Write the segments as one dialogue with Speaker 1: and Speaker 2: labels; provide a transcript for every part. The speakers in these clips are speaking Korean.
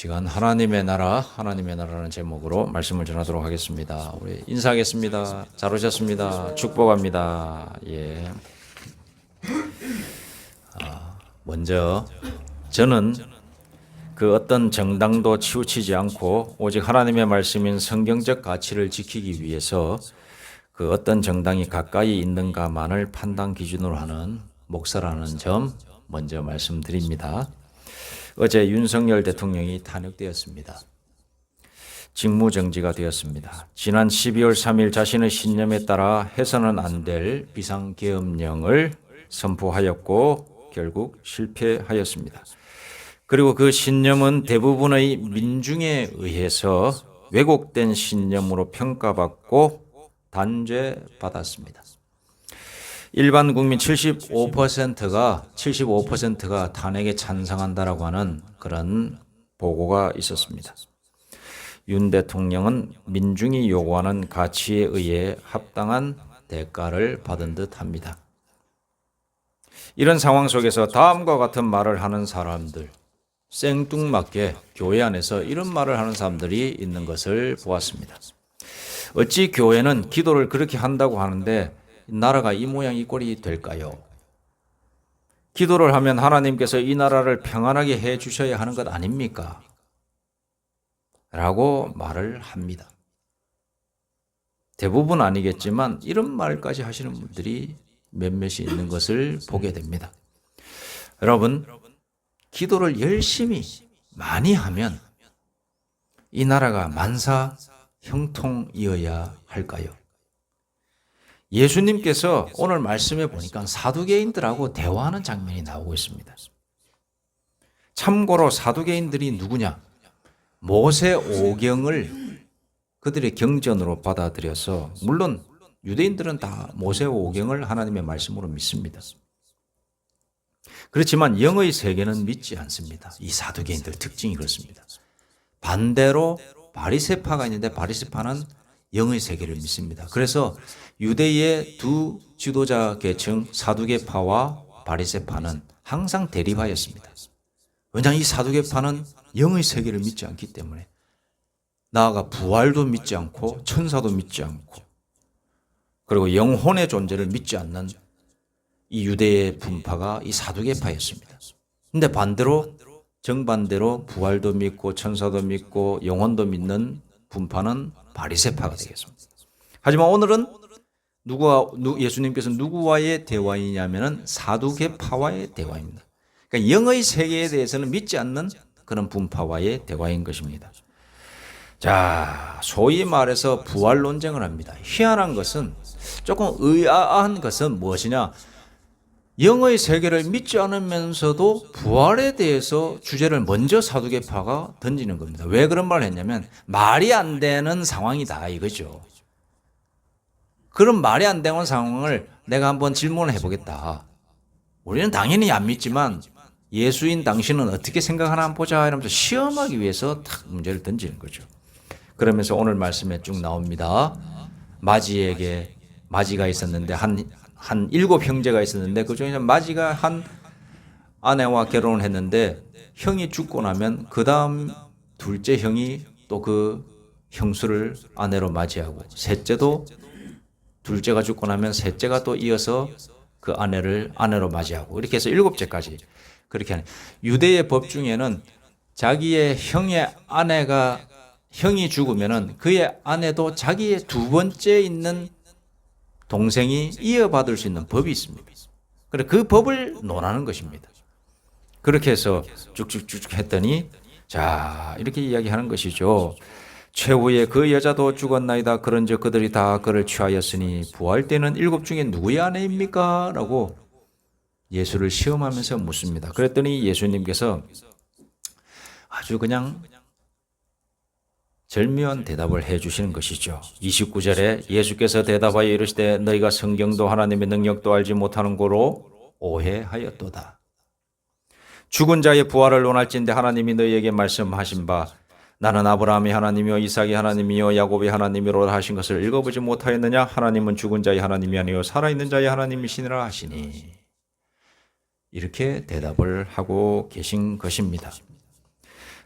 Speaker 1: 시간 하나님의 나라라는 제목으로 말씀을 전하도록 하겠습니다. 우리 인사하겠습니다. 잘 오셨습니다. 축복합니다. 예. 먼저 저는 그 어떤 정당도 치우치지 않고 오직 하나님의 말씀인 성경적 가치를 지키기 위해서 그 어떤 정당이 가까이 있는가만을 판단 기준으로 하는 목사라는 점 먼저 말씀드립니다. 어제 윤석열 대통령이 탄핵되었습니다. 직무정지가 되었습니다. 지난 12월 3일 자신의 신념에 따라 해서는 안 될 비상계엄령을 선포하였고 결국 실패하였습니다. 그리고 그 신념은 대부분의 민중에 의해서 왜곡된 신념으로 평가받고 단죄받았습니다. 일반 국민 75%가 탄핵에 찬성한다라고 하는 그런 보고가 있었습니다. 윤 대통령은 민중이 요구하는 가치에 의해 합당한 대가를 받은 듯합니다. 이런 상황 속에서 다음과 같은 말을 하는 사람들, 생뚱맞게 교회 안에서 이런 말을 하는 사람들이 있는 것을 보았습니다. 어찌 교회는 기도를 그렇게 한다고 하는데 나라가 이 모양 이 꼴이 될까요? 기도를 하면 하나님께서 이 나라를 평안하게 해 주셔야 하는 것 아닙니까? 라고 말을 합니다. 대부분 아니겠지만 이런 말까지 하시는 분들이 몇몇이 있는 것을 보게 됩니다. 여러분, 기도를 열심히 많이 하면 이 나라가 만사 형통이어야 할까요? 예수님께서 오늘 말씀에 보니까 사두개인들하고 대화하는 장면이 나오고 있습니다. 참고로 사두개인들이 누구냐? 모세오경을 그들의 경전으로 받아들여서, 물론 유대인들은 다 모세오경을 하나님의 말씀으로 믿습니다. 그렇지만 영의 세계는 믿지 않습니다. 이 사두개인들 특징이 그렇습니다. 반대로 바리새파가 있는데 바리새파는 영의 세계를 믿습니다. 그래서 유대의 두 지도자 계층 사두개파와 바리새파는 항상 대립하였습니다. 왜냐하면 이 사두개파는 영의 세계를 믿지 않기 때문에, 나아가 부활도 믿지 않고 천사도 믿지 않고 그리고 영혼의 존재를 믿지 않는 이 유대의 분파가 이 사두개파였습니다. 그런데 반대로 정반대로 부활도 믿고 천사도 믿고 영혼도 믿는 분파는 바리새파가 되겠습니다. 하지만 오늘은 예수님께서 누구와의 대화이냐면은 사두개파와의 대화입니다. 그러니까 영의 세계에 대해서는 믿지 않는 그런 분파와의 대화인 것입니다. 자, 소위 말해서 부활 논쟁을 합니다. 희한한 것은, 조금 의아한 것은 무엇이냐? 영의 세계를 믿지 않으면서도 부활에 대해서 주제를 먼저 사두개파가 던지는 겁니다. 왜 그런 말을 했냐면 말이 안 되는 상황이다 이거죠. 그런 말이 안 되는 상황을 내가 한번 질문을 해보겠다. 우리는 당연히 안 믿지만 예수인 당신은 어떻게 생각하나 한번 보자 이러면서 시험하기 위해서 탁 문제를 던지는 거죠. 그러면서 오늘 말씀에 쭉 나옵니다. 마지에게 마지가 있었는데 한 7 형제가 있었는데 그 중에 마지가 한 아내와 결혼을 했는데 형이 죽고 나면 그 다음 둘째 형이 또 그 형수를 아내로 맞이하고, 셋째도 둘째가 죽고 나면 셋째가 또 이어서 그 아내를 아내로 맞이하고, 이렇게 해서 7째까지 그렇게 하는. 유대의 법 중에는 자기의 형이 죽으면은 그의 아내도 자기의 두 번째 있는 동생이 이어받을 수 있는 법이 있습니다. 그래, 그 법을 논하는 것입니다. 그렇게 해서 쭉쭉쭉 했더니, 자, 이렇게 이야기하는 것이죠. 최후에 그 여자도 죽었나이다. 그런즉 그들이 다 그를 취하였으니 부활 때는 7 중에 누구의 아내입니까? 라고 예수를 시험하면서 묻습니다. 그랬더니 예수님께서 아주 그냥 절묘한 대답을 해 주시는 것이죠. 29절에 예수께서 대답하여 이르시되 너희가 성경도 하나님의 능력도 알지 못하는 고로 오해하였도다. 죽은 자의 부활을 논할진대 하나님이 너희에게 말씀하신 바 나는 아브라함의 하나님이요 이삭의 하나님이요 야곱의 하나님이로다 하신 것을 읽어보지 못하였느냐? 하나님은 죽은 자의 하나님이 아니요 살아있는 자의 하나님이시니라 하시니. 이렇게 대답을 하고 계신 것입니다.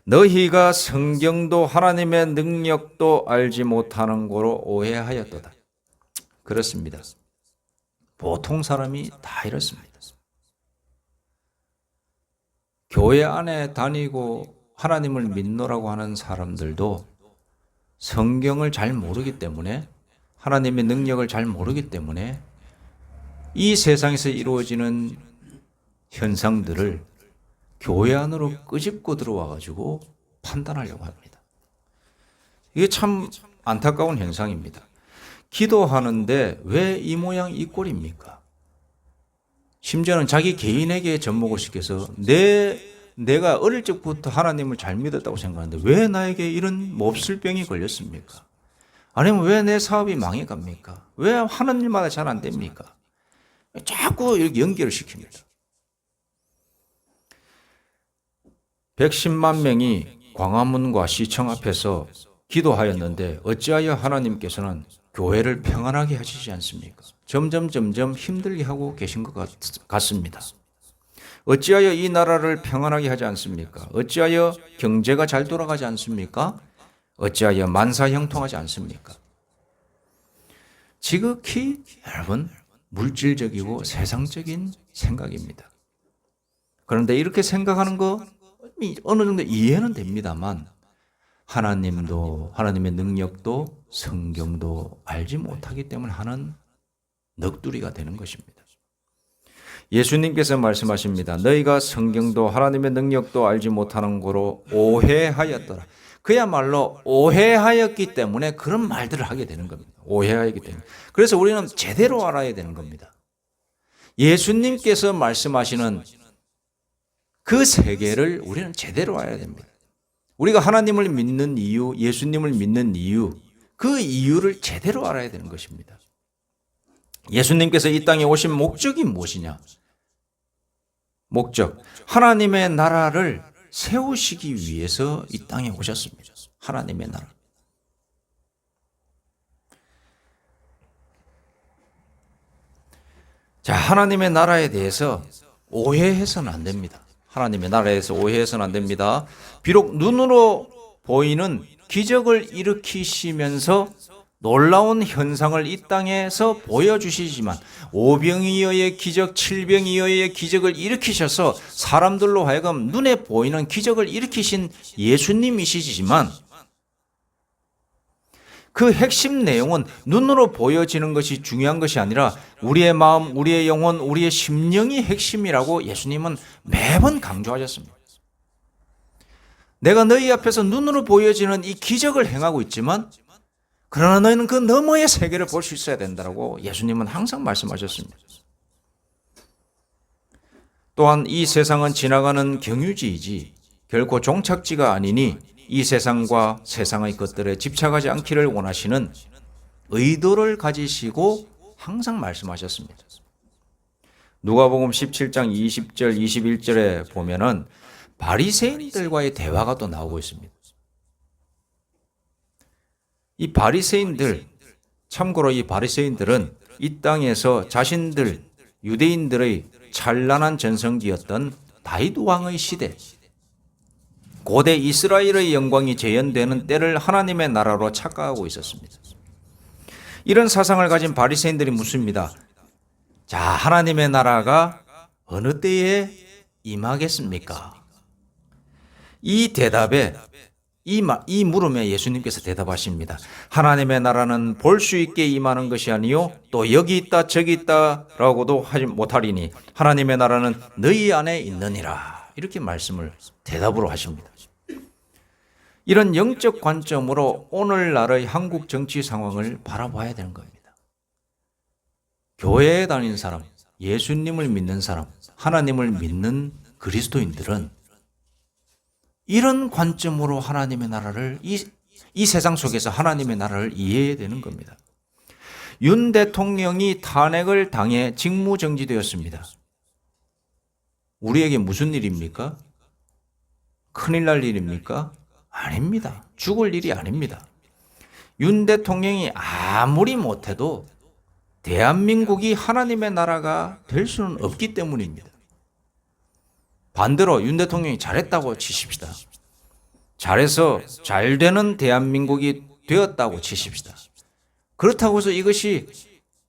Speaker 1: 너희가 성경도 하나님의 능력도 알지 못하는 거로 오해하였도다. 그렇습니다. 보통 사람이 다 이렇습니다. 교회 안에 다니고 하나님을 믿노라고 하는 사람들도 성경을 잘 모르기 때문에, 하나님의 능력을 잘 모르기 때문에 이 세상에서 이루어지는 현상들을 교회 안으로 끄집고 들어와 가지고 판단하려고 합니다. 이게 참 안타까운 현상입니다. 기도하는데 왜 이 모양 이 꼴입니까? 심지어는 자기 개인에게 접목을 시켜서 내가 어릴 적부터 하나님을 잘 믿었다고 생각하는데 왜 나에게 이런 몹쓸 병이 걸렸습니까? 아니면 왜 내 사업이 망해갑니까? 왜 하는 일마다 잘 안 됩니까? 자꾸 이렇게 연결을 시킵니다. 110만 명이 광화문과 시청 앞에서 기도하였는데 어찌하여 하나님께서는 교회를 평안하게 하시지 않습니까? 점점 힘들게 하고 계신 것 같습니다. 어찌하여 이 나라를 평안하게 하지 않습니까? 어찌하여 경제가 잘 돌아가지 않습니까? 어찌하여 만사 형통하지 않습니까? 지극히 여러분 물질적이고 세상적인 생각입니다. 그런데 이렇게 생각하는 거 어느 정도 이해는 됩니다만 하나님도, 하나님의 능력도 성경도 알지 못하기 때문에 하는 넋두리가 되는 것입니다. 예수님께서 말씀하십니다. 너희가 성경도 하나님의 능력도 알지 못하는 거로 오해하였더라. 그야말로 오해하였기 때문에 그런 말들을 하게 되는 겁니다. 오해하였기 때문에. 그래서 우리는 제대로 알아야 되는 겁니다. 예수님께서 말씀하시는 그 세계를 우리는 제대로 알아야 됩니다. 우리가 하나님을 믿는 이유, 예수님을 믿는 이유, 그 이유를 제대로 알아야 되는 것입니다. 예수님께서 이 땅에 오신 목적이 무엇이냐? 목적, 하나님의 나라를 세우시기 위해서 이 땅에 오셨습니다. 하나님의 나라. 자, 하나님의 나라에 대해서 오해해서는 안 됩니다. 하나님의 나라에서 오해해서는 안 됩니다. 비록 눈으로 보이는 기적을 일으키시면서 놀라운 현상을 이 땅에서 보여주시지만 오병이어의 기적, 칠병이어의 기적을 일으키셔서 사람들로 하여금 눈에 보이는 기적을 일으키신 예수님이시지만 그 핵심 내용은 눈으로 보여지는 것이 중요한 것이 아니라 우리의 마음, 우리의 영혼, 우리의 심령이 핵심이라고 예수님은 매번 강조하셨습니다. 내가 너희 앞에서 눈으로 보여지는 이 기적을 행하고 있지만 그러나 너희는 그 너머의 세계를 볼 수 있어야 된다고 예수님은 항상 말씀하셨습니다. 또한 이 세상은 지나가는 경유지이지 결코 종착지가 아니니 이 세상과 세상의 것들에 집착하지 않기를 원하시는 의도를 가지시고 항상 말씀하셨습니다. 누가복음 17장 20절 21절에 보면은 바리새인들과의 대화가 또 나오고 있습니다. 이 바리새인들, 참고로 이 바리새인들은 이 땅에서 자신들 유대인들의 찬란한 전성기였던 다윗 왕의 시대, 고대 이스라엘의 영광이 재현되는 때를 하나님의 나라로 착각하고 있었습니다. 이런 사상을 가진 바리새인들이 묻습니다. 자, 하나님의 나라가 어느 때에 임하겠습니까? 이 대답에 이 물음에 예수님께서 대답하십니다. 하나님의 나라는 볼 수 있게 임하는 것이 아니요 또 여기 있다 저기 있다라고도 하지 못하리니 하나님의 나라는 너희 안에 있느니라. 이렇게 말씀을 대답으로 하십니다. 이런 영적 관점으로 오늘날의 한국 정치 상황을 바라봐야 되는 겁니다. 교회에 다니는 사람, 예수님을 믿는 사람, 하나님을 믿는 그리스도인들은 이런 관점으로 하나님의 나라를 이 세상 속에서 하나님의 나라를 이해해야 되는 겁니다. 윤 대통령이 탄핵을 당해 직무정지되었습니다. 우리에게 무슨 일입니까? 큰일 날 일입니까? 아닙니다. 죽을 일이 아닙니다. 윤 대통령이 아무리 못해도 대한민국이 하나님의 나라가 될 수는 없기 때문입니다. 반대로 윤 대통령이 잘했다고 치십시다. 잘해서 잘 되는 대한민국이 되었다고 치십시다. 그렇다고 해서 이것이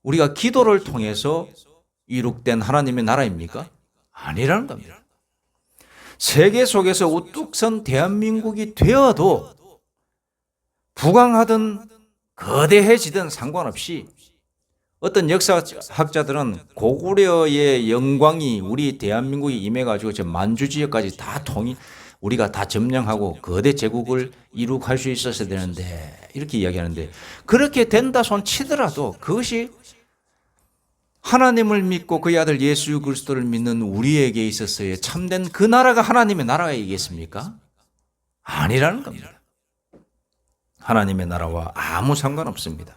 Speaker 1: 우리가 기도를 통해서 이룩된 하나님의 나라입니까? 아니라는 겁니다. 세계 속에서 우뚝 선 대한민국이 되어도 부강하든 거대해지든 상관없이 어떤 역사학자들은 고구려의 영광이 우리 대한민국에 임해가지고 저 만주 지역까지 다 우리가 다 점령하고 거대 제국을 이룩할 수 있었어야 되는데 이렇게 이야기하는데, 그렇게 된다 손 치더라도 그것이 하나님을 믿고 그의 아들 예수 그리스도를 믿는 우리에게 있어서의 참된 그 나라가 하나님의 나라이겠습니까? 아니라는 겁니다. 하나님의 나라와 아무 상관없습니다.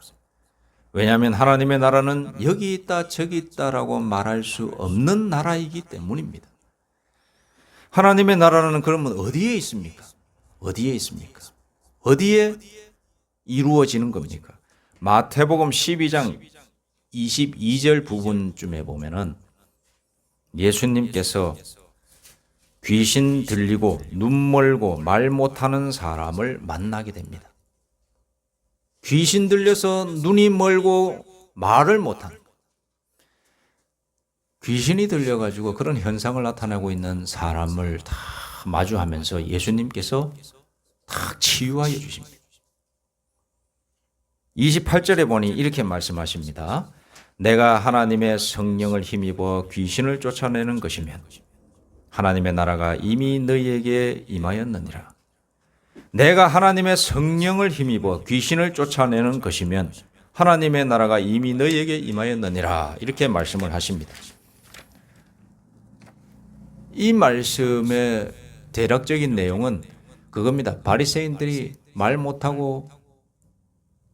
Speaker 1: 왜냐하면 하나님의 나라는 여기 있다 저기 있다라고 말할 수 없는 나라이기 때문입니다. 하나님의 나라는 그러면 어디에 있습니까? 어디에 있습니까? 어디에 이루어지는 겁니까? 마태복음 12장 22절 부분쯤에 보면은 예수님께서 귀신 들리고 눈 멀고 말 못하는 사람을 만나게 됩니다. 귀신 들려서 눈이 멀고 말을 못하는, 귀신이 들려가지고 그런 현상을 나타내고 있는 사람을 다 마주하면서 예수님께서 다 치유하여 주십니다. 28절에 보니 이렇게 말씀하십니다. 내가 하나님의 성령을 힘입어 귀신을 쫓아내는 것이면 하나님의 나라가 이미 너희에게 임하였느니라. 내가 하나님의 성령을 힘입어 귀신을 쫓아내는 것이면 하나님의 나라가 이미 너희에게 임하였느니라. 이렇게 말씀을 하십니다. 이 말씀의 대략적인 내용은 그겁니다. 바리새인들이 말 못하고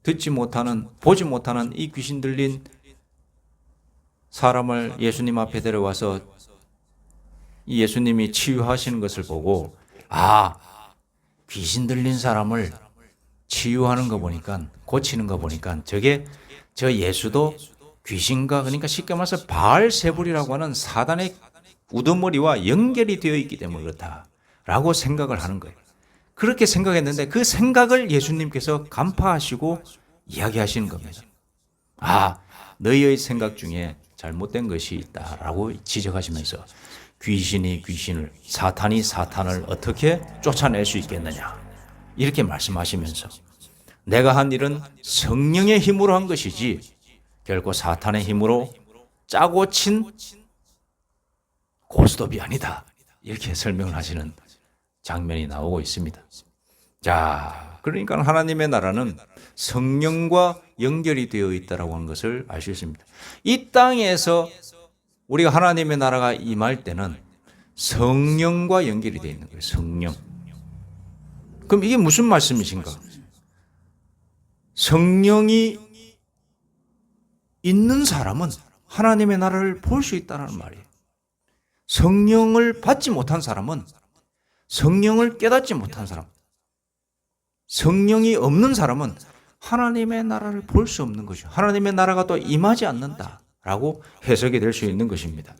Speaker 1: 듣지 못하는, 보지 못하는 이 귀신 들린 사람을 예수님 앞에 데려와서 이 예수님이 치유하시는 것을 보고, 아, 귀신 들린 사람을 치유하는 거 보니까, 고치는 거 보니까 저게 저 예수도 귀신과, 그러니까 쉽게 말해서 바알세불이라고 하는 사단의 우두머리와 연결이 되어 있기 때문에 그렇다라고 생각을 하는 거예요. 그렇게 생각했는데 그 생각을 예수님께서 간파하시고 이야기하시는 겁니다. 아, 너희의 생각 중에 잘못된 것이 있다라고 지적하시면서 귀신이 귀신을, 사탄이 사탄을 어떻게 쫓아낼 수 있겠느냐 이렇게 말씀하시면서 내가 한 일은 성령의 힘으로 한 것이지 결코 사탄의 힘으로 짜고 친 고스톱이 아니다, 이렇게 설명을 하시는 장면이 나오고 있습니다. 자, 그러니까 하나님의 나라는 성령과 연결이 되어 있다고 하는 것을 알 수 있습니다. 이 땅에서 우리가 하나님의 나라가 임할 때는 성령과 연결이 되어 있는 거예요. 성령. 그럼 이게 무슨 말씀이신가? 성령이 있는 사람은 하나님의 나라를 볼 수 있다는 말이에요. 성령을 받지 못한 사람은, 성령을 깨닫지 못한 사람, 성령이 없는 사람은 하나님의 나라를 볼 수 없는 것이죠. 하나님의 나라가 또 임하지 않는다라고 해석이 될 수 있는 것입니다.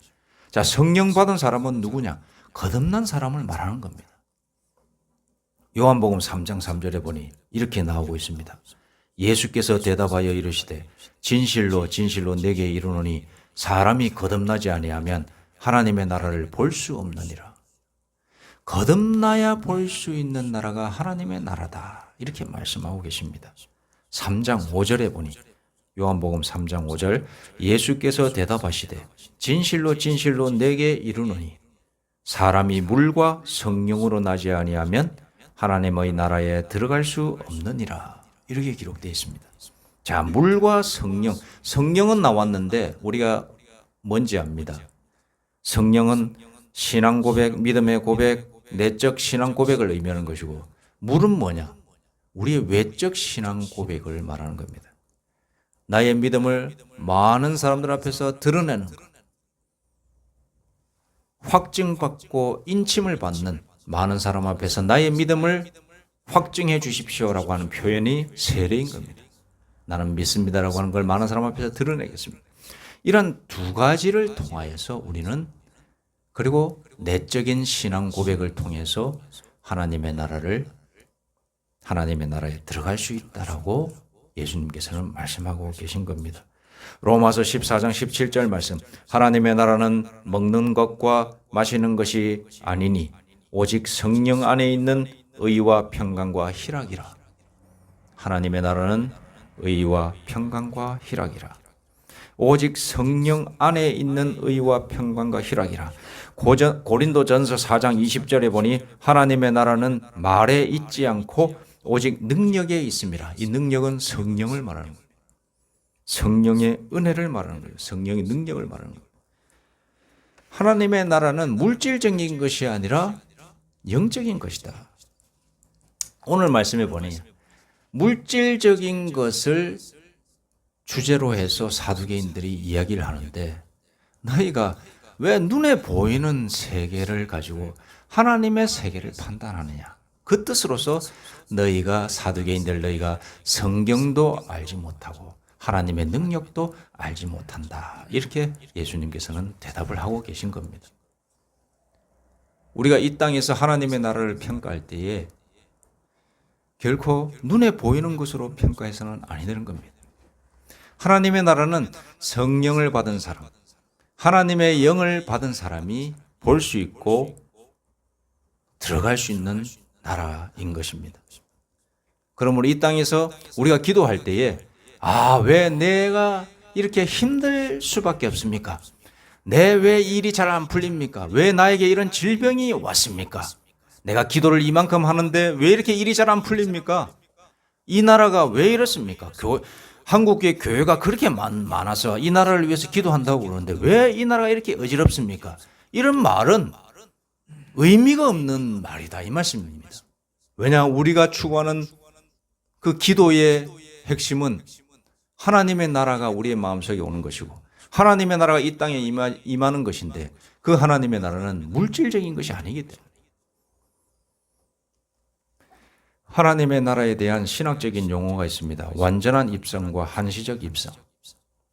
Speaker 1: 자, 성령 받은 사람은 누구냐? 거듭난 사람을 말하는 겁니다. 요한복음 3장 3절에 보니 이렇게 나오고 있습니다. 예수께서 대답하여 이르시되 진실로 진실로 내게 이르노니 사람이 거듭나지 아니하면 하나님의 나라를 볼 수 없느니라. 거듭나야 볼 수 있는 나라가 하나님의 나라다, 이렇게 말씀하고 계십니다. 3장 5절에 보니 요한복음 3장 5절 예수께서 대답하시되 진실로 진실로 내게 이르노니 사람이 물과 성령으로 나지 아니하면 하나님의 나라에 들어갈 수 없느니라, 이렇게 기록되어 있습니다. 자, 물과 성령, 성령은 나왔는데 우리가 뭔지 압니다. 성령은 신앙 고백, 믿음의 고백, 내적 신앙 고백을 의미하는 것이고, 물은 뭐냐? 우리의 외적 신앙 고백을 말하는 겁니다. 나의 믿음을 많은 사람들 앞에서 드러내는 것, 확증받고 인침을 받는 많은 사람 앞에서 나의 믿음을 확증해 주십시오라고 하는 표현이 세례인 겁니다. 나는 믿습니다라고 하는 걸 많은 사람 앞에서 드러내겠습니다. 이런 두 가지를 통하여서 우리는, 그리고 내적인 신앙 고백을 통해서 하나님의 나라를 하나님의 나라에 들어갈 수 있다라고 예수님께서는 말씀하고 계신 겁니다. 로마서 14장 17절 말씀, 하나님의 나라는 먹는 것과 마시는 것이 아니니 오직 성령 안에 있는 의와 평강과 희락이라. 하나님의 나라는 의와 평강과 희락이라. 오직 성령 안에 있는 의와 평강과 희락이라. 고린도전서 4장 20절에 보니 하나님의 나라는 말에 있지 않고 오직 능력에 있습니다. 이 능력은 성령을 말하는 거예요. 성령의 은혜를 말하는 거예요. 성령의 능력을 말하는 거예요. 하나님의 나라는 물질적인 것이 아니라 영적인 것이다. 오늘 말씀해 보니 물질적인 것을 주제로 해서 사두개인들이 이야기를 하는데, 너희가 왜 눈에 보이는 세계를 가지고 하나님의 세계를 판단하느냐? 그 뜻으로서 너희가 사두개인들, 너희가 성경도 알지 못하고 하나님의 능력도 알지 못한다. 이렇게 예수님께서는 대답을 하고 계신 겁니다. 우리가 이 땅에서 하나님의 나라를 평가할 때에 결코 눈에 보이는 것으로 평가해서는 아니 되는 겁니다. 하나님의 나라는 성령을 받은 사람, 하나님의 영을 받은 사람이 볼 수 있고 들어갈 수 있는 나라인 것입니다. 그러므로 이 땅에서 우리가 기도할 때에 왜 내가 이렇게 힘들 수밖에 없습니까? 내 왜 일이 잘 안 풀립니까? 왜 나에게 이런 질병이 왔습니까? 내가 기도를 이만큼 하는데 왜 이렇게 일이 잘 안 풀립니까? 이 나라가 왜 이렇습니까? 한국의 교회가 그렇게 많아서 이 나라를 위해서 기도한다고 그러는데 왜 이 나라가 이렇게 어지럽습니까? 이런 말은 의미가 없는 말이다, 이 말씀입니다. 왜냐, 우리가 추구하는 그 기도의 핵심은 하나님의 나라가 우리의 마음속에 오는 것이고 하나님의 나라가 이 땅에 임하는 것인데, 그 하나님의 나라는 물질적인 것이 아니기 때문에 하나님의 나라에 대한 신학적인 용어가 있습니다. 완전한 입성과 한시적 입성.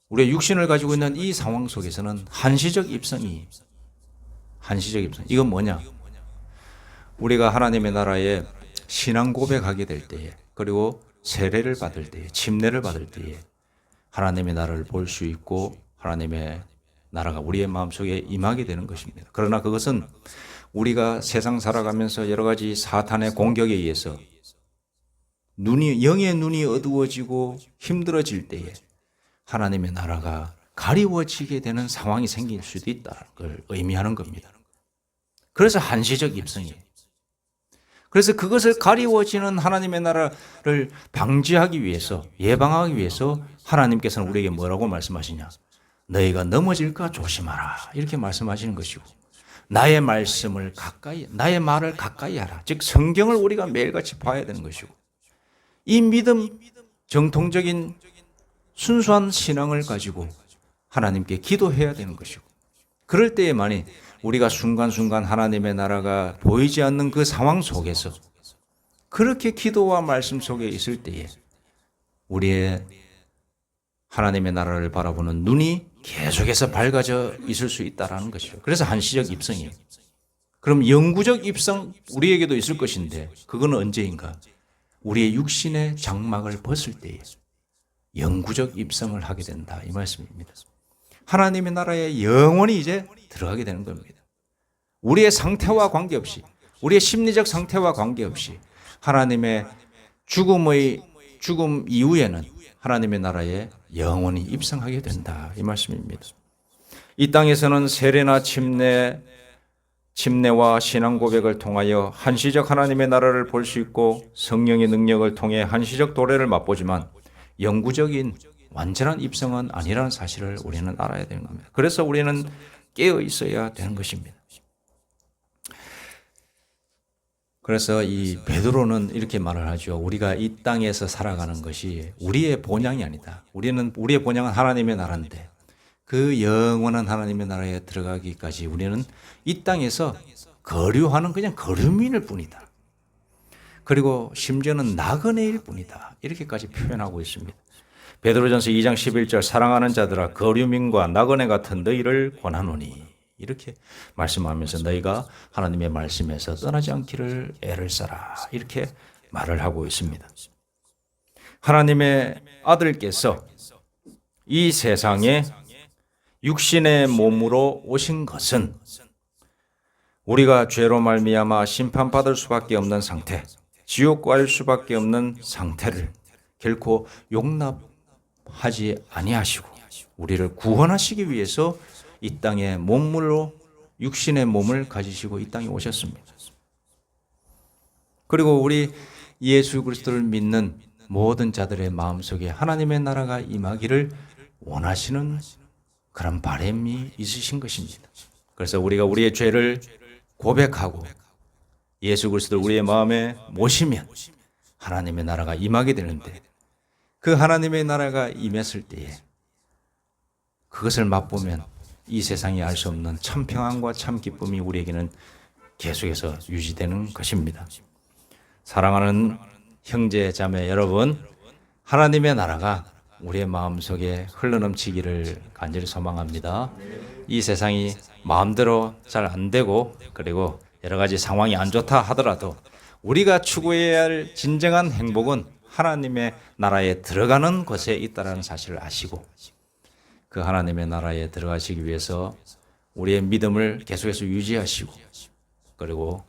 Speaker 1: 우리의 육신을 가지고 있는 이 상황 속에서는 한시적 입성. 이건 뭐냐? 우리가 하나님의 나라에 신앙 고백하게 될 때에, 그리고 세례를 받을 때에, 침례를 받을 때에 하나님의 나라를 볼 수 있고 하나님의 나라가 우리의 마음속에 임하게 되는 것입니다. 그러나 그것은 우리가 세상 살아가면서 여러 가지 사탄의 공격에 의해서 영의 눈이 어두워지고 힘들어질 때에 하나님의 나라가 가리워지게 되는 상황이 생길 수도 있다는 걸 의미하는 겁니다. 그래서 한시적 입성이에요. 그래서 그것을 가리워지는 하나님의 나라를 방지하기 위해서, 예방하기 위해서 하나님께서는 우리에게 뭐라고 말씀하시냐? 너희가 넘어질까 조심하라, 이렇게 말씀하시는 것이고, 나의 말씀을 가까이, 나의 말을 가까이 하라, 즉 성경을 우리가 매일같이 봐야 되는 것이고, 이 믿음, 정통적인 순수한 신앙을 가지고 하나님께 기도해야 되는 것이고, 그럴 때에만이 우리가 순간순간 하나님의 나라가 보이지 않는 그 상황 속에서 그렇게 기도와 말씀 속에 있을 때에 우리의 하나님의 나라를 바라보는 눈이 계속해서 밝아져 있을 수 있다는 것이죠. 그래서 한시적 입성이에요. 그럼 영구적 입성 우리에게도 있을 것인데, 그건 언제인가? 우리의 육신의 장막을 벗을 때에 영구적 입성을 하게 된다, 이 말씀입니다. 하나님의 나라에 영원히 이제 들어가게 되는 겁니다. 우리의 상태와 관계없이, 우리의 심리적 상태와 관계없이 하나님의 죽음 이후에는 하나님의 나라에 영원히 입성하게 된다, 이 말씀입니다. 이 땅에서는 세례나 침례와 신앙 고백을 통하여 한시적 하나님의 나라를 볼 수 있고 성령의 능력을 통해 한시적 도래를 맛보지만 영구적인 완전한 입성은 아니라는 사실을 우리는 알아야 되는 겁니다. 그래서 우리는 깨어 있어야 되는 것입니다. 그래서 이 베드로는 이렇게 말을 하죠. 우리가 이 땅에서 살아가는 것이 우리의 본향이 아니다. 우리의 본향은 하나님의 나라인데 그 영원한 하나님의 나라에 들어가기까지 우리는 이 땅에서 거류하는 그냥 거류민일 뿐이다. 그리고 심지어는 나그네일 뿐이다. 이렇게까지 표현하고 있습니다. 베드로전서 2장 11절, 사랑하는 자들아 거류민과 나그네 같은 너희를 권하노니, 이렇게 말씀하면서 너희가 하나님의 말씀에서 떠나지 않기를 애를 써라, 이렇게 말을 하고 있습니다. 하나님의 아들께서 이 세상에 육신의 몸으로 오신 것은 우리가 죄로 말미암아 심판받을 수밖에 없는 상태, 지옥 갈 수밖에 없는 상태를 결코 용납하지 아니하시고 우리를 구원하시기 위해서 이 땅에 몸물로 육신의 몸을 가지시고 이 땅에 오셨습니다. 그리고 우리 예수 그리스도를 믿는 모든 자들의 마음속에 하나님의 나라가 임하기를 원하시는 그런 바람이 있으신 것입니다. 그래서 우리가 우리의 죄를 고백하고 예수 그리스도를 우리의 마음에 모시면 하나님의 나라가 임하게 되는데, 그 하나님의 나라가 임했을 때에 그것을 맛보면 이 세상이 알 수 없는 참 평안과 참 기쁨이 우리에게는 계속해서 유지되는 것입니다. 사랑하는 형제 자매 여러분, 하나님의 나라가 우리의 마음속에 흘러넘치기를 간절히 소망합니다. 이 세상이 마음대로 잘 안 되고 그리고 여러 가지 상황이 안 좋다 하더라도 우리가 추구해야 할 진정한 행복은 하나님의 나라에 들어가는 것에 있다는 사실을 아시고 그 하나님의 나라에 들어가시기 위해서 우리의 믿음을 계속해서 유지하시고 그리고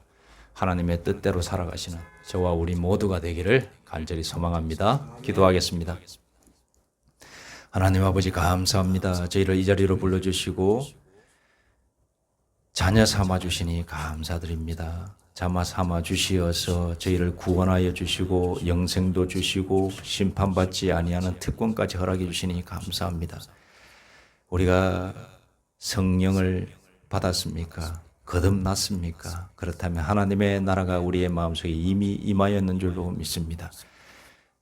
Speaker 1: 하나님의 뜻대로 살아가시는 저와 우리 모두가 되기를 간절히 소망합니다. 기도하겠습니다. 하나님 아버지 감사합니다. 저희를 이 자리로 불러주시고 자녀 삼아 주시니 감사드립니다. 자마 삼아 주시어서 저희를 구원하여 주시고 영생도 주시고 심판받지 아니하는 특권까지 허락해 주시니 감사합니다. 우리가 성령을 받았습니까? 거듭났습니까? 그렇다면 하나님의 나라가 우리의 마음속에 이미 임하였는 줄로 믿습니다.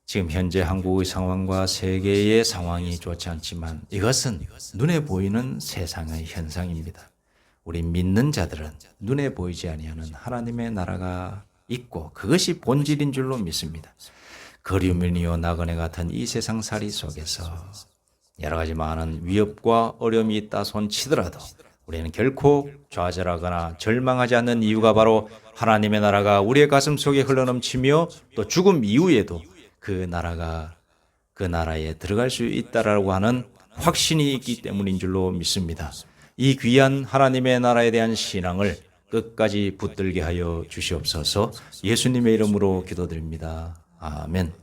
Speaker 1: 지금 현재 한국의 상황과 세계의 상황이 좋지 않지만 이것은 눈에 보이는 세상의 현상입니다. 우리 믿는 자들은 눈에 보이지 아니하는 하나님의 나라가 있고 그것이 본질인 줄로 믿습니다. 그리움이요 나그네 같은 이 세상살이 속에서 여러 가지 많은 위협과 어려움이 있다 손치더라도 우리는 결코 좌절하거나 절망하지 않는 이유가 바로 하나님의 나라가 우리의 가슴 속에 흘러넘치며 또 죽음 이후에도 그 나라에 들어갈 수 있다라고 하는 확신이 있기 때문인 줄로 믿습니다. 이 귀한 하나님의 나라에 대한 신앙을 끝까지 붙들게 하여 주시옵소서. 예수님의 이름으로 기도드립니다. 아멘.